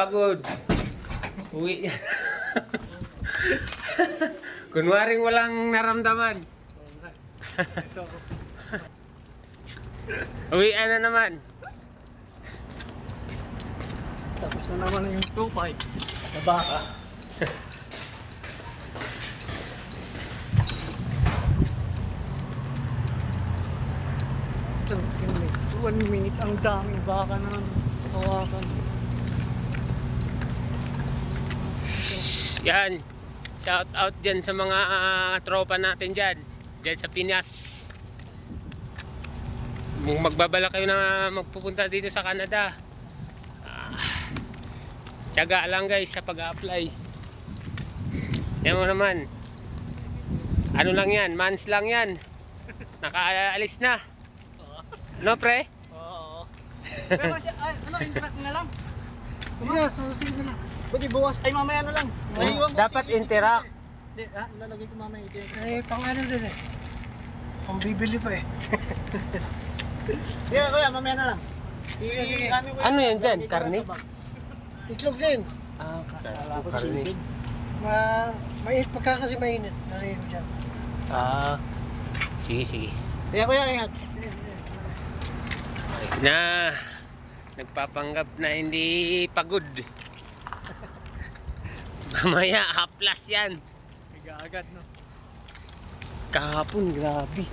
pagod. Uwi yan. Kunwaring walang naramdaman. Uwian na naman. Tapos na naman yung 2-5 na baka. One minute ang daming baka na hawakan. Yan. Shout out dyan sa mga tropa natin dyan. Dyan sa Pinas. Kung magbabala kayo na magpupunta dito sa Canada, tiyaga lang guys sa pag-apply. Yan mo naman. Ano lang yan? Months lang yan. Nakaalis na. No pre? Oo. Pero ano, interact na lang. Sige, sige na lang. Pwede bukas, ay mamaya na lang. Maiwan ko Dapat si- interact. Hindi, ilalagay ko mamaya ito. Eh, pang ano din eh. Pang bibili pa eh. Sige, kuya, mamaya na lang. Sige, sige. Ano yan dyan? Karne? Itlog din. Ah, karne. Mainit pagka kasi mainit. Nalayin mo dyan. Ah, sige, sige. Sige, kuya, ingat. Na, nagpapanggap na hindi pagod. Mamaya, haplas yan. Higa agad, no? Kahapon, grabe.